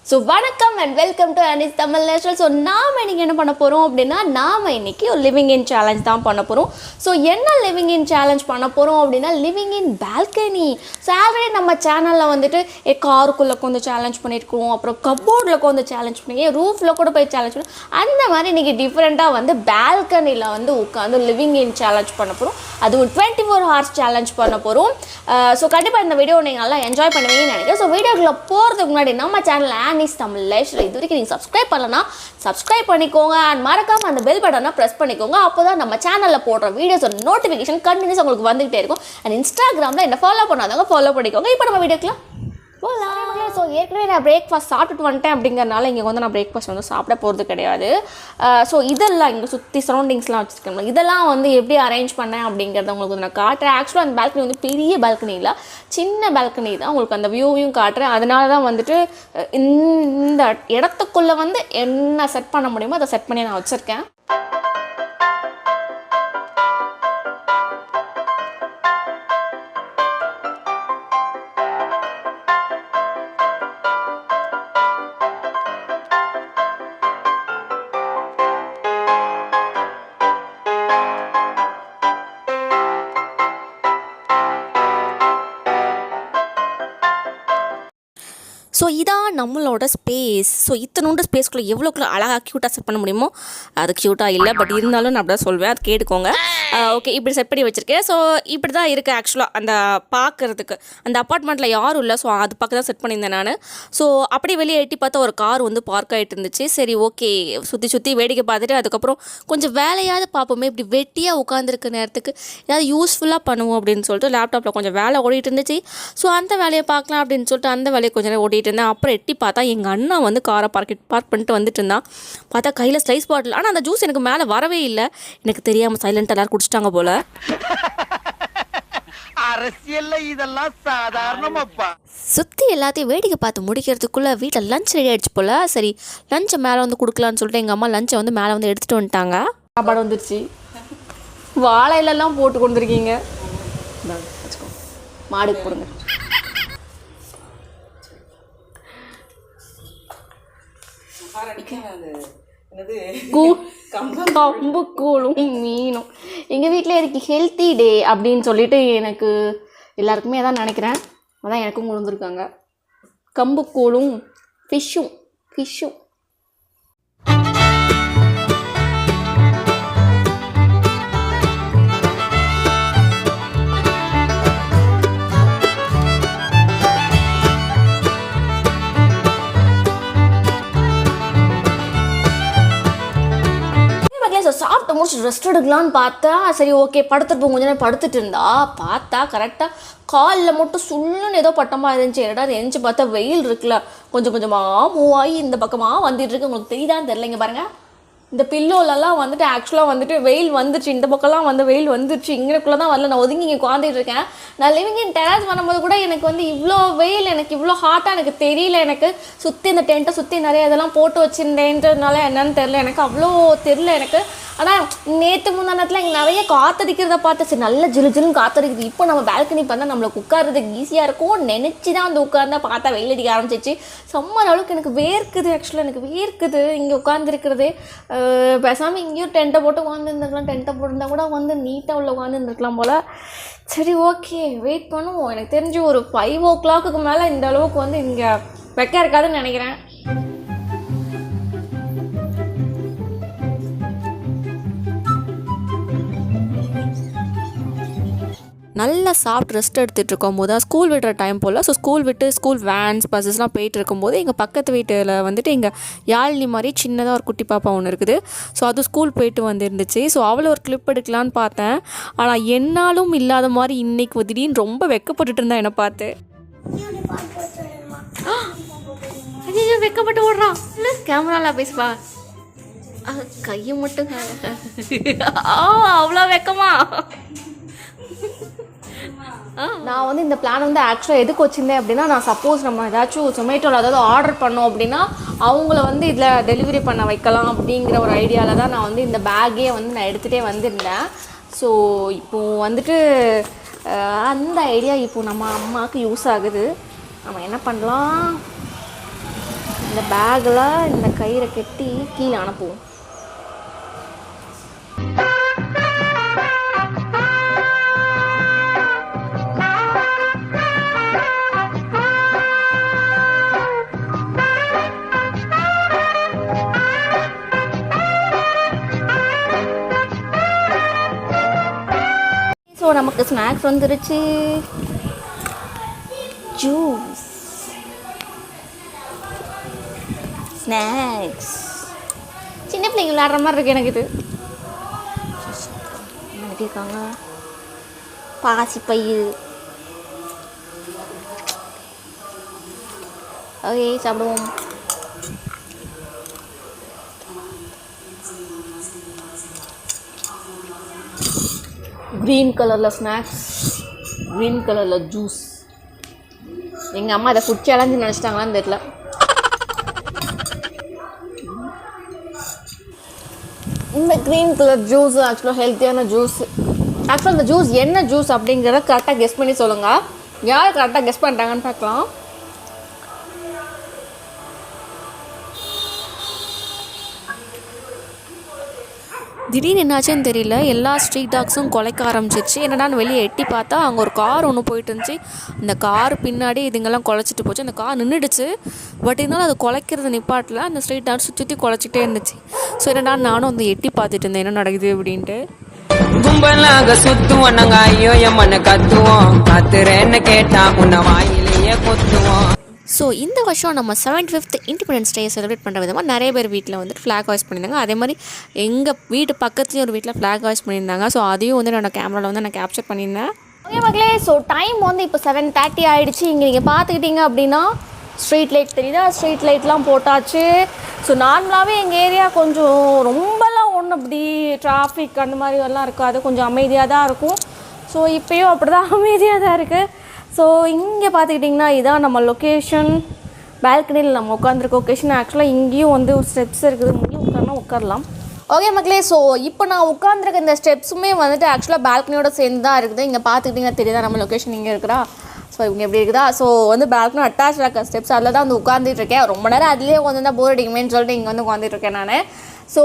So வணக்கம் and welcome to Anis Tamil natural. So நாம் இன்றைக்கி என்ன பண்ண போகிறோம் அப்படின்னா, நாம் இன்றைக்கி ஒரு லிவிங் இன் சேலஞ்ச் தான் பண்ண போகிறோம். ஸோ என்ன லிவிங் இன் சேலஞ்ச் பண்ண போகிறோம் அப்படின்னா, living in balcony. So already நம்ம சேனலில் வந்துட்டு காருக்குள்ளே கொஞ்சம் சேலஞ்ச் பண்ணியிருக்கோம், அப்புறம் கப்போர்டில் கொஞ்சம் சேலஞ்ச் பண்ணி, ரூஃபில் கூட போய் சேலஞ்ச் பண்ணி, அந்த மாதிரி இன்றைக்கி டிஃப்ரெண்ட்டாக வந்து பால்கனியில் வந்து உட்காந்து லிவிங் இன் சேலஞ்ச் பண்ண போகிறோம். அதுவும் 24 hours சேலஞ்ச் பண்ண போகிறோம். ஸோ கண்டிப்பாக இந்த வீடியோ நீங்கள் நல்லா என்ஜாய் பண்ணுவீங்கன்னு நினைக்கிறேன். ஸோ வீடியோக்குள்ளே போகிறதுக்கு முன்னாடி நம்ம சேனலில் அனிஸ் தமிழ் நேச்சுரல் இது வரைக்கும் நீங்கள் சப்ஸ்கிரைப் பண்ணலன்னா சப்ஸ்கிரைப் பண்ணிக்கோங்க அண்ட் மறக்காமல் அந்த பெல் பட்டனை ப்ரெஸ் பண்ணிக்கோங்க. அப்போ தான் நம்ம சேனலில் போடுற வீடியோஸோட நோட்டிஃபிகேஷன் கண்டினியூஸ் உங்களுக்கு வந்துகிட்டே இருக்கும். அண்ட் இன்ஸ்டாகிராமில் என்ன ஃபாலோ பண்ணாதவங்க ஃபாலோ பண்ணிக்கோங்க. இப்போ நம்ம வீடியோக்குலாம் போகலாம். ஸோ ஏற்கனவே நான் பிரேக்ஃபாஸ்ட் சாப்பிட்டுட்டு வந்துட்டேன் அப்படிங்கிறனால இங்கே வந்து நான் பிரேக்ஃபாஸ்ட் வந்து சாப்பிட போகிறது கிடையாது. ஸோ இதெல்லாம் இங்கே சுற்றி சரௌண்டிங்ஸ்லாம் வச்சுருக்கேன். இதெல்லாம் வந்து எப்படி அரேஞ்ச் பண்ணேன் அப்படிங்கிறத உங்களுக்கு வந்து நான் காட்டுறேன். ஆக்சுவலாக அந்த பால்கனி வந்து பெரிய பால்கனி இல்லை, சின்ன பால்கனி தான். உங்களுக்கு அந்த வியூவையும் காட்டுறேன். அதனால தான் வந்துட்டு இந்த இடத்துக்குள்ளே வந்து என்ன செட் பண்ண முடியுமோ அதை செட் பண்ணி நான் வச்சுருக்கேன். ஸோ இதான் நம்மளோட ஸ்பேஸ். ஸோ இத்தனோண்டு ஸ்பேஸ்க்குள்ளே எவ்வளோக்குள்ள அழகாக க்யூட்டாக செட் பண்ண முடியுமோ அது க்யூட்டாக இல்லை, பட் இருந்தாலும் நான் அப்படி தான் சொல்வேன், அது கேட்டுக்கோங்க. ஓகே, இப்படி செட் பண்ணி வச்சுருக்கேன். ஸோ இப்படி தான் இருக்குது ஆக்சுவலாக. அந்த பார்க்குறதுக்கு அந்த அப்பார்ட்மெண்ட்டில் யாரும் இல்லை, ஸோ அது பக்கம் தான் செட் பண்ணியிருந்தேன் நான். ஸோ அப்படியே வெளியே எட்டி பார்த்தா ஒரு கார் வந்து பார்க் ஆகிட்டு இருந்துச்சு. சரி, ஓகே, சுற்றி வேடிக்கை பார்த்துட்டு அதுக்கப்புறம் கொஞ்சம் வேலையாவது பார்ப்போமே, இப்படி வெட்டியாக உட்காந்துருக்க நேரத்துக்கு ஏதாவது யூஸ்ஃபுல்லாக பண்ணுவோம் அப்படின்னு சொல்லிட்டு லேப்டாப்பில் கொஞ்சம் வேலை ஓடிட்டு இருந்துச்சு. ஸோ அந்த வேலையை பார்க்கலாம் அப்படின்னு சொல்லிட்டு அந்த வேலையை கொஞ்சம் நேரம் ஓடிட்டு இருந்தேன். அப்புறம் எட்டி பார்த்தா எங்கள் அண்ணா வந்து காரை பார்க் பண்ணிட்டு வந்துட்டு இருந்தான். பார்த்தா கையில் ஸ்லைஸ் பாட்டில். ஆனால் அந்த ஜூஸ் எனக்கு மேலே வரவே இல்லை. எனக்கு தெரியாமல் சைலண்ட் எல்லாரும் குடிச்சிட்டாங்க போல. அரசியல்ல இதெல்லாம் சாதாரணமாப்பா. சுற்றி எல்லாத்தையும் வேடிக்கை பார்த்து முடிக்கிறதுக்குள்ளே வீட்டில் லஞ்ச் ரெடி ஆகிடுச்சு போல். சரி, லஞ்சை மேலே வந்து கொடுக்கலான்னு சொல்லிட்டு எங்கள் அம்மா லஞ்சை வந்து மேலே வந்து எடுத்துகிட்டு வந்துட்டாங்க. சாப்பாடு வந்துருச்சு. வாழையிலெல்லாம் போட்டு கொண்டுருக்கீங்க. வச்சுக்கோ, மாடுக்கு கொடுங்க. கம்பு கூழும் மீனும். எங்கள் வீட்டில் எனக்கு ஹெல்த்தி டே அப்படின்னு சொல்லிட்டு எனக்கு எல்லாருக்குமே அதான் நினைக்கிறேன். அதான் எனக்கும் கொண்டு வந்திருக்காங்க கம்பு கூழும் ஃபிஷ்ஷும். சாப்பிட்டு முடிச்சு ரெஸ்ட் எடுக்கலான்னு பார்த்தா, சரி ஓகே படுத்துட்டு கொஞ்ச நேரம் படுத்துட்டு இருந்தா பார்த்தா கரெக்டாக காலில் மட்டும் சுள்ளுன்னு ஏதோ பட்டமாக இருந்துச்சு. என்னடா அது எரிஞ்சு பார்த்தா வெயில் இருக்குல்ல, கொஞ்சம் கொஞ்சமாக மூவ் ஆகி இந்த பக்கமாக வந்துட்டு இருக்கு. உங்களுக்கு தெரியுதான்னு தெரியல. இங்கே பாருங்கள், இந்த பில்லோலெல்லாம் வந்துட்டு ஆக்சுவலாக வந்துட்டு வெயில் வந்துருச்சு. இந்த பக்கம்லாம் வந்து வெயில் வந்துருச்சு. இங்கேக்குள்ளே தான் வரல. நான் ஒதுங்கி இங்கே உட்காந்துட்டு இருக்கேன். நான் லிவிங் இன் டெரஸ் பண்ணும்போது கூட எனக்கு வந்து இவ்வளோ வெயில், எனக்கு இவ்வளோ ஹாட்டாக எனக்கு தெரியல. எனக்கு சுற்றி இந்த டென்ட்டை சுற்றி நிறைய இதெல்லாம் போட்டு வச்சுருந்தேன்றதுனால என்னன்னு தெரில, எனக்கு அவ்வளோ தெரில எனக்கு. ஆனால் நேற்று முந்தானத்தில் இங்கே நிறைய காற்றடிக்கிறத பார்த்து சரி நல்ல ஜிலுன்னு காற்றடிக்குது. இப்போ நம்ம பால்கனி பார்த்தா நம்மளுக்கு உட்கார்றதுக்கு ஈஸியாக இருக்கும் நினச்சி தான் வந்து உட்கார்ந்தா பார்த்தா வெயில் அடிக்க ஆரம்பிச்சிச்சு. சம்மர் அளவுக்கு எனக்கு வேர்க்குது. ஆக்சுவலாக எனக்கு வேர்க்குது இங்கே உட்காந்துருக்கிறது. பேசாமல் இங்கேயும் டென்ட்டை போட்டு உட்காந்துருந்துருக்கலாம். டென்ட்டை போட்டிருந்தா கூட வந்து நீட்டாக உள்ள உட்காந்துருந்துருக்கலாம் போல். சரி ஓகே, வெயிட் பண்ணுவோம். எனக்கு தெரிஞ்சு ஒரு 5 o'clock மேலே இந்த அளவுக்கு வந்து இங்கே வைக்க இருக்காதுன்னு நினைக்கிறேன். நல்லா சாப்பிட்டு ரெஸ்ட் எடுத்துகிட்டு இருக்கும் போது தான் ஸ்கூல் விடுற டைம் போல். ஸோ ஸ்கூல் வேன்ஸ் பஸ்ஸஸ்லாம் போயிட்டு இருக்கும்போது எங்கள் பக்கத்து வீட்டில் வந்துட்டு எங்கள் யாழினி மாதிரி சின்னதாக ஒரு குட்டி பாப்பா ஒன்று இருக்குது. ஸோ அது ஸ்கூல் போயிட்டு வந்துருந்துச்சு. ஸோ அவளை ஒரு கிளிப் எடுக்கலான்னு பார்த்தேன். ஆனால் என்னாலும் இல்லாத மாதிரி இன்றைக்கி திடீர்னு ரொம்ப வெக்கப்பட்டுட்டு இருந்தா என்னை பார்த்து. ஐயோ, வெக்கப்பட்டு ஓடுறான். இல்லை கேமராவில் பேசுவா, கையை மட்டும் அவ்வளோ வெக்கமா. நான் வந்து இந்த பிளான் வந்து ஆக்சுவலாக எதுக்கு வச்சுருந்தேன் அப்படின்னா, நான் சப்போஸ் நம்ம ஏதாச்சும் ஜொமேட்டோவில் ஏதாவது ஆர்டர் பண்ணோம் அப்படின்னா அவங்கள வந்து இதில் டெலிவரி பண்ண வைக்கலாம் அப்படிங்கிற ஒரு ஐடியாவில் தான் நான் வந்து இந்த பேக்கே வந்து நான் எடுத்துகிட்டே வந்திருந்தேன். ஸோ இப்போது வந்துட்டு அந்த ஐடியா இப்போது நம்ம அம்மாவுக்கு யூஸ் ஆகுது. நம்ம என்ன பண்ணலாம், இந்த பேக்கில் இந்த கயிறை கட்டி கீழே அனுப்புவோம். ஸோ நமக்கு ஸ்நாக்ஸ் வந்துருச்சு. ஜூஸ், ஸ்நாக்ஸ், சின்ன பிள்ளைங்க விளையாடுற மாதிரி இருக்கு எனக்கு. இது என்ன இருக்காங்க, பாசிப்பயிறு. ஓகே, சாப்பிடுவோம். க்ரீன் கலரில் ஸ்நாக்ஸ், க்ரீன் கலரில் ஜூஸ். எங்கள் அம்மா அதை ஃபுட் சேலஞ்சு நினச்சிட்டாங்களான்னு தெரியல. இந்த க்ரீன் கலர் ஜூஸ் ஆக்சுவலாக ஹெல்த்தியான ஜூஸ். ஆக்சுவலாக இந்த ஜூஸ் என்ன ஜூஸ் அப்படிங்கிறத கரெக்டாக கெஸ் பண்ணி சொல்லுங்கள். யார் கரெக்டாக கெஸ் பண்ணுறாங்கன்னு பார்க்கலாம். திடீர்னு என்னாச்சுன்னு தெரியல, எல்லா ஸ்ட்ரீட் டாக்ஸும் குலைக்க ஆரம்பிச்சிருச்சு. என்னடான்னு வெளியே எட்டி பார்த்தா அங்கே ஒரு கார் ஒன்று போயிட்டு இருந்துச்சு. அந்த கார் பின்னாடி இதுங்கெல்லாம் குலைச்சிட்டு போச்சு. அந்த கார் நின்றுடுச்சு. பட் இருந்தாலும் அது குலைக்கிறது நிப்பாட்டில். அந்த ஸ்ட்ரீட் டாக்ஸ் சுற்றி குலைச்சிட்டே இருந்துச்சு. ஸோ என்னடா நானும் வந்து எட்டி பார்த்துட்டு இருந்தேன் என்ன நடக்குது அப்படின்ட்டு. கும்பலாக சுத்துவோம் நாங்கள், ஐயோ எம்மனை கத்துவோம், கத்துறேன்னு கேட்டா உன்னை வாயிலேயே கொத்துவோம். ஸோ இந்த வருஷம் நம்ம 75th இண்டிபெண்டன்ஸ் டே செலிப்ரேட் பண்ணுற விதமாக நிறைய பேர் வீட்டில் வந்துட்டு ஃப்ளாக் ஹாய்ஸ் பண்ணியிருந்தாங்க. அதே மாதிரி எங்கள் வீட்டு பக்கத்துலேயும் ஒரு வீட்டில் ஃப்ளாக் ஹாய்ஸ் பண்ணியிருந்தாங்க. ஸோ அதையும் வந்து நான் கேமராவில் வந்து நான் கேப்சர் பண்ணியிருந்தேன். ஓகே மக்களே, ஸோ டைம் வந்து இப்போ 7:30 ஆகிடுச்சு. இங்கே நீங்கள் பார்த்துக்கிட்டிங்க அப்படின்னா ஸ்ட்ரீட் லைட் தெரியுதா, ஸ்ட்ரீட் லைட்லாம் போட்டாச்சு. ஸோ நார்மலாகவே எங்கள் ஏரியா கொஞ்சம் ரொம்பலாம் ஒன்றும் அப்படி டிராஃபிக் அந்த மாதிரி எல்லாம் இருக்காது, கொஞ்சம் அமைதியாக தான் இருக்கும். ஸோ இப்போயும் அப்படி தான் அமைதியாக தான் இருக்குது. ஸோ இங்கே பார்த்துக்கிட்டிங்கன்னா இதான் நம்ம லொக்கேஷன். பால்கனியில் நம்ம உட்காந்துருக்க லொக்கேஷன். ஆக்சுவலாக இங்கேயும் வந்து ஒரு ஸ்டெப்ஸ் இருக்குது, இங்கேயும் உட்காரலாம். ஓகே மக்களே, ஸோ இப்போ நான் உட்காந்துருக்க இந்த ஸ்டெப்ஸுமே வந்துட்டு ஆக்சுவலாக பால்கனியோட சேர்ந்து தான் இருக்குது. இங்கே பார்த்துக்கிட்டிங்கன்னா தெரியுதா நம்ம லொக்கேஷன் இங்கே இருக்கிறா. ஸோ இங்கே எப்படி இருக்குதா. ஸோ வந்து பால்கனி அட்டாச் இருக்க ஸ்டெப்ஸ் அதில் தான் வந்து உட்காந்துட்டு இருக்கேன். ரொம்ப நேரம் அதுலேயே உட்காந்து போர் அடிக்குமேன்னு சொல்லிட்டு இங்கே வந்து உட்காந்துட்டு இருக்கேன் நான். ஸோ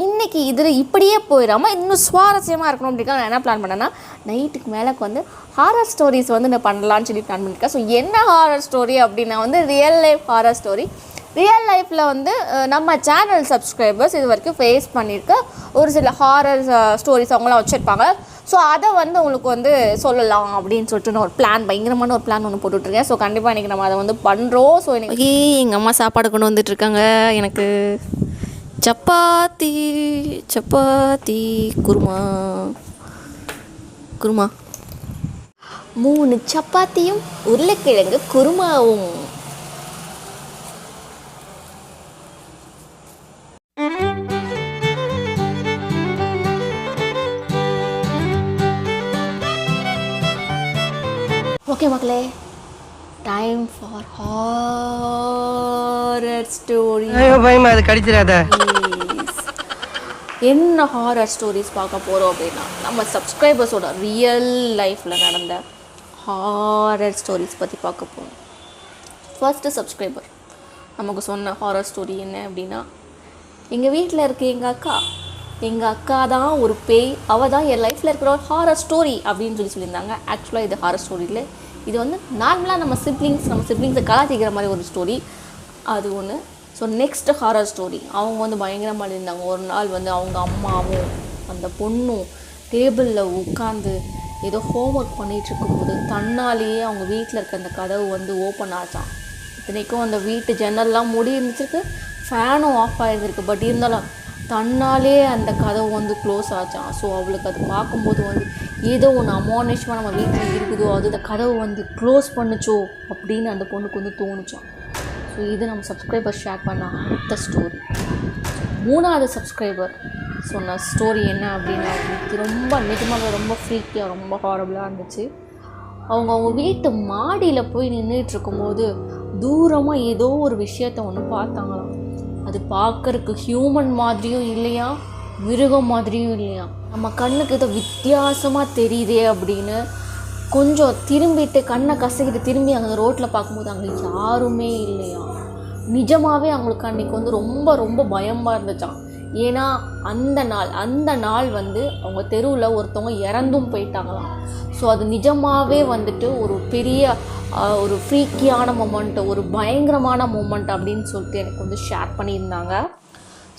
இன்றைக்கி இதில் இப்படியே போயிடாமல் இன்னும் சுவாரஸ்யமாக இருக்கணும் அப்படின்னா நான் என்ன பிளான் பண்ணேன்னா, நைட்டுக்கு மேலே வந்து ஹாரர் ஸ்டோரிஸ் வந்து நான் பண்ணலான்னு சொல்லி பிளான் பண்ணியிருக்கேன். ஸோ என்ன ஹாரர் ஸ்டோரி அப்படின்னா வந்து real life horror story. Real லைஃப்பில் வந்து நம்ம சேனல் சப்ஸ்கிரைபர்ஸ் இது வரைக்கும் ஃபேஸ் பண்ணியிருக்க ஒரு சில ஹாரர் ஸ்டோரிஸ் அவங்களாம் வச்சுருப்பாங்க. ஸோ அதை வந்து உங்களுக்கு வந்து சொல்லலாம் அப்படின்னு சொல்லிட்டு நான் ஒரு பிளான், பயங்கரமான ஒரு பிளான் ஒன்று போட்டுட்ருக்கேன். ஸோ கண்டிப்பாக இன்றைக்கி நம்ம அதை வந்து பண்ணுறோம். ஸோ எனக்கு எங்கள் அம்மா சாப்பாடு கொண்டு வந்துட்டுருக்காங்க. எனக்கு சப்பாத்தி சப்பாத்தி குருமா குருமா 3 சப்பாத்தியும் உருளைக்கிழங்கு குருமாவும். ஓகே மக்களே, டைம் ஃபார் ஹாரர் ஸ்டோரி. பயமா அது கடிச்சிடாத. என்ன ஹாரர் ஸ்டோரிஸ் பார்க்க போகிறோம் அப்படின்னா, நம்ம சப்ஸ்கிரைபர்ஸோட ரியல் லைஃப்பில் நடந்த ஹாரர் ஸ்டோரிஸ் பற்றி பார்க்க போகிறோம். ஃபர்ஸ்ட்டு சப்ஸ்கிரைபர் நமக்கு சொன்ன ஹாரர் ஸ்டோரி என்ன அப்படின்னா, எங்கள் வீட்டில் இருக்க எங்கள் அக்கா தான் ஒரு பேய், அவள் தான் என் லைஃப்பில் இருக்கிற ஒரு ஹாரர் ஸ்டோரி அப்படின்னு சொல்லியிருந்தாங்க. ஆக்சுவலாக இது ஹாரர் ஸ்டோரியில் இது வந்து நார்மலாக நம்ம சிப்ளிங்ஸை கலாச்சிக்கிற மாதிரி ஒரு ஸ்டோரி, அது ஒன்று. ஸோ நெக்ஸ்ட் ஹாரர் ஸ்டோரி அவங்க வந்து பயங்கரமாக இருந்தாங்க. ஒரு நாள் வந்து அவங்க அம்மாவும் அந்த பொண்ணும் டேபிளில் உட்காந்து ஏதோ ஹோம்ஒர்க் பண்ணிகிட்டு இருக்கும்போது தன்னாலேயே அவங்க வீட்டில் இருக்க அந்த கதவு வந்து ஓப்பன் ஆச்சான். இத்தனைக்கும் அந்த வீட்டு ஜன்னல்லாம் மூடி இருந்துச்சிருக்கு, ஃபேனும் ஆஃப் ஆகிருக்கு. பட் இருந்தாலும் தன்னாலே அந்த கதவு வந்து க்ளோஸ் ஆச்சான். ஸோ அவளுக்கு அது பார்க்கும்போது வந்து ஏதோ ஒன்று அமானுஷ்யமாக நம்ம வீட்டில் இருக்குதோ, அது இந்த கதவு வந்து க்ளோஸ் பண்ணுச்சோ அப்படின்னு அந்த பொண்ணுக்கு வந்து தோணுச்சான். ஸோ இது நம்ம சப்ஸ்கிரைபர் ஷேர் பண்ண அடுத்த ஸ்டோரி. 3வது சப்ஸ்கிரைபர் சொன்ன ஸ்டோரி என்ன அப்படின்னா, அவங்களுக்கு ரொம்ப நிஜமாக ரொம்ப ஃப்ரீக்கியாக ரொம்ப ஹாரபிளாக இருந்துச்சு. அவங்க வீட்டு மாடியில் போய் நின்றுட்டு இருக்கும்போது தூரமாக ஏதோ ஒரு விஷயத்த ஒன்று பார்த்தாங்களாம். அது பார்க்கறதுக்கு ஹியூமன் மாதிரியும் இல்லையா, மிருகம் மாதிரியும் இல்லையா, நம்ம கண்ணுக்கு ஏதோ வித்தியாசமாக தெரியுதே அப்படின்னு கொஞ்சம் திரும்பிட்டு கண்ணை கசக்கிட்டு திரும்பி அங்கே ரோட்டில் பார்க்கும்போது அங்கே யாருமே இல்லையா. நிஜமாகவே அவங்களுக்கு அன்றைக்கி வந்து ரொம்ப ரொம்ப பயமாக இருந்துச்சான். ஏன்னா அந்த நாள் வந்து அவங்க தெருவில் ஒருத்தவங்க இறந்தும் போயிட்டாங்களாம். ஸோ அது நிஜமாகவே வந்துட்டு ஒரு பெரிய ஒரு ஃப்ரீக்கியான மொமெண்ட், ஒரு பயங்கரமான மொமெண்ட் அப்படின்னு சொல்லிட்டு எனக்கு வந்து ஷேர் பண்ணியிருந்தாங்க.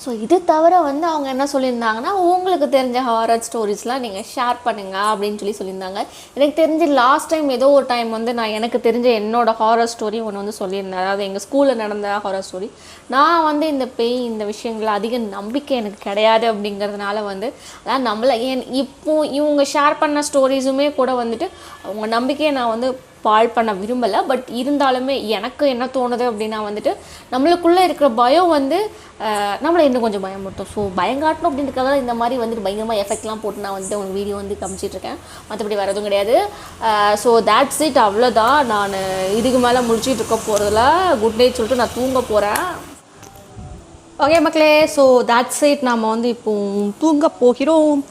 ஸோ இது தவிர வந்து அவங்க என்ன சொல்லியிருந்தாங்கன்னா, உங்களுக்கு தெரிஞ்ச ஹாரர் ஸ்டோரிஸ்லாம் நீங்கள் ஷேர் பண்ணுங்கள் அப்படின்னு சொல்லியிருந்தாங்க. எனக்கு தெரிஞ்சு லாஸ்ட் டைம் ஏதோ ஒரு டைம் வந்து நான் எனக்கு தெரிஞ்ச என்னோடய ஹாரர் ஸ்டோரி ஒன்று வந்து சொல்லியிருந்தேன். அதாவது எங்கள் ஸ்கூலில் நடந்த ஹாரர் ஸ்டோரி. நான் வந்து இந்த பேய் இந்த விஷயங்களில் அதிக நம்பிக்கை எனக்கு கிடையாது அப்படிங்கிறதுனால வந்து அதான் நம்மளை இவங்க ஷேர் பண்ண ஸ்டோரிஸுமே கூட வந்துட்டு அவங்க நம்பிக்கையை நான் வந்து பாழ் பண்ண விரும்பலை. பட் இருந்தாலுமே எனக்கு என்ன தோணுது அப்படின்னா வந்துட்டு நம்மளுக்குள்ளே இருக்கிற பயம் வந்து நம்மளை இன்னும் கொஞ்சம் பயமுறுத்தும். ஸோ பயங்காட்டணும் அப்படின்றதுக்காக இந்த மாதிரி வந்துட்டு பயங்கரமாக எஃபெக்ட்லாம் போட்டு நான் வந்துட்டு உங்களுக்கு வீடியோ வந்து காமிச்சிட்ருக்கேன். மற்றபடி வரதும் கிடையாது. ஸோ தேட்ஸ் இட், அவ்வளோதான். நான் இதுக்கு மேலே முடிச்சிட்டு இருக்க போகிறதுல குட் நைட் சொல்லிட்டு நான் தூங்க போகிறேன். ஓகே மக்களே, ஸோ தேட்ஸ் இட். நாம் வந்து இப்போ தூங்க போகிறோம்.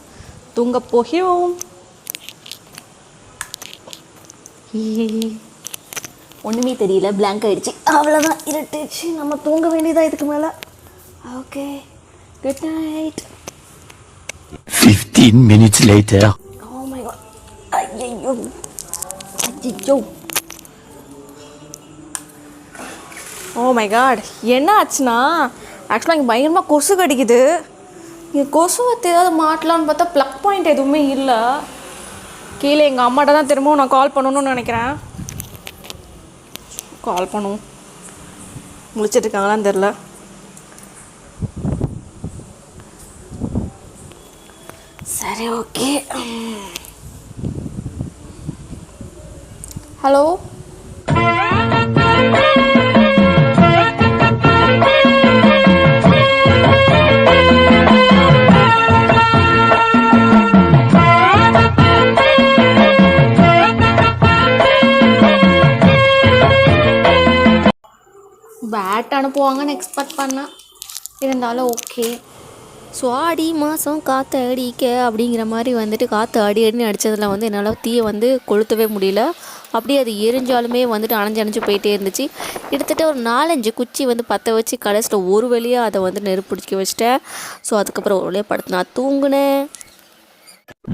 ஒன்றுமே தெரியல, பிளாங்க் ஆகிடுச்சு, அவ்வளோதான், இருட்டுச்சு. நம்ம தூங்க வேண்டியதாக இதுக்கு மேலே. Okay, good night. 15 minutes later. Oh my god. ஐயோ. ஓ மை காட், என்ன ஆச்சுன்னா ஆக்சுவலாக இங்கே பயங்கரமாக கொசு கடிக்குது. இங்கே கொசுவை ஏதாவது மாட்டலான்னு பார்த்தா ப்ளக் பாயிண்ட் எதுவுமே இல்லை. கீழே எங்கள் அம்மாட்ட தான் திரும்பவும் நான் கால் பண்ணணும்னு நினைக்கிறேன். கால் பண்ணுவோம், முடிச்சிட்ருக்காங்களான்னு தெரில. சரி, ஓகே. ஹலோ, பேட் அனுப்புவாங்கன்னு எக்ஸ்பெக்ட் பண்ணேன். இருந்தாலும் ஓகே. ஸோ ஆடி மாதம் காற்று அடிக்க அப்படிங்கிற மாதிரி வந்துட்டு காற்று அடின்னு அடித்ததில் வந்து என்னால் தீயை வந்து கொளுத்தவே முடியல. அப்படியே அது எரிஞ்சாலுமே வந்துட்டு அணைஞ்சு போயிட்டே இருந்துச்சு. கிட்டத்தட்ட ஒரு 4-5 குச்சி வந்து பற்ற வச்சு கடைசியில் ஒரு வழியாக அதை வந்து நெருப்பிடிக்க வச்சிட்டேன். ஸோ அதுக்கப்புறம் ஒரு வழியாக படுத்து நான் தூங்குனேன்.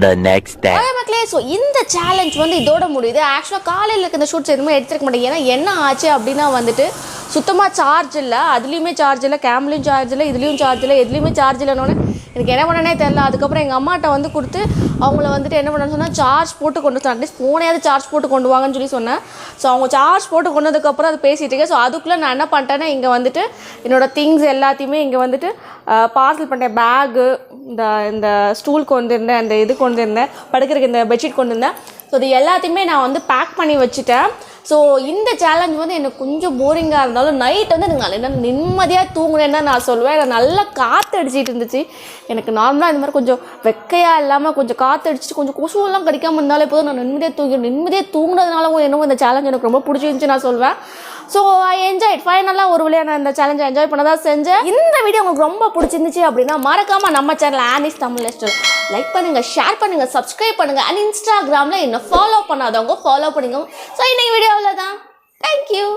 The next day. மக்களே, ஸோ இந்த சேலஞ்ச் வந்து இதோட முடியுது. ஆக்சுவலாக காலையில் இருக்க இந்த ஷூட்ஸ் எதுவுமே எடுத்துருக்க மாட்டேன். ஏன்னா என்ன ஆச்சு அப்படின்னா வந்துட்டு சுத்தமாக சார்ஜ் இல்லை, அதுலேயுமே சார்ஜ் இல்லை, கேம்லேயும் சார்ஜ் இல்லை, இதுலேயும் சார்ஜ் இல்லை, எதுலேயுமே சார்ஜ் இல்லைன்னு எனக்கு என்ன பண்ணனே தெரில. அதுக்கப்புறம் எங்கள் அம்மாட்ட வந்து கொடுத்து அவங்கள வந்துட்டு என்ன பண்ணணும்னு சொன்னால் சார்ஜ் போட்டு கொண்டு வந்து அட்லீஸ்ட் ஃபோனையாவது சார்ஜ் போட்டு கொண்டு வாங்கன்னு சொன்னேன். ஸோ அவங்க சார்ஜ் போட்டு கொண்டு வந்ததுக்கப்புறம் அது பேசிகிட்டு இருக்கேன். ஸோ அதுக்குள்ளே நான் என்ன பண்ணிட்டேன்னா இங்கே வந்துட்டு என்னோடய திங்ஸ் எல்லாத்தையுமே இங்கே வந்துட்டு பார்சல் பண்ணிட்டேன். பேகு, இந்த ஸ்டூல் கொண்டு இருந்தேன், அந்த இது கொண்டு இருந்தேன், படுக்கிறதுக்கு இந்த பெட்ஷீட் கொண்டு இருந்தேன். ஸோ இது எல்லாத்தையுமே நான் வந்து பேக் பண்ணி வச்சுட்டேன். ஸோ இந்த சேலஞ்ச் வந்து எனக்கு கொஞ்சம் போரிங்காக இருந்தாலும் நைட் வந்து எனக்கு நல்லா நிம்மதியாக தூங்குனேன்னு தான் நான் சொல்லுவேன். எனக்கு நல்லா காற்று அடிச்சிட்டு இருந்துச்சு. எனக்கு நார்மலாக இந்த மாதிரி கொஞ்சம் வெக்கையாக இல்லாமல் கொஞ்சம் காற்று அடிச்சுட்டு கொஞ்சம் கொசுவெல்லாம் கடிக்காமல் இருந்தாலே போதும் நான் நிம்மதியாக தூங்குனதுனால என்னமோ இந்த சேலஞ்ச் எனக்கு ரொம்ப பிடிச்சிருந்துச்சு நான் சொல்வேன். So I enjoy. ஃபைனலாக ஒரு வழியாக நான் இந்த சேலஞ்சை என்ஜாய் பண்ண தான் செஞ்சேன். இந்த வீடியோ உங்களுக்கு ரொம்ப பிடிச்சிருந்துச்சு அப்படின்னா மறக்காமல் நம்ம channel Annie's Tamil lifestyle like பண்ணுங்கள், ஷேர் பண்ணுங்கள், சப்ஸ்கிரைப் பண்ணுங்கள். அண்ட் இன்ஸ்டாகிராமில் என்ன ஃபாலோ பண்ணாதவங்க ஃபாலோ பண்ணிக்கோங்க. ஸோ இன்னைக்கு வீடியோவில் தான். தேங்க்யூ.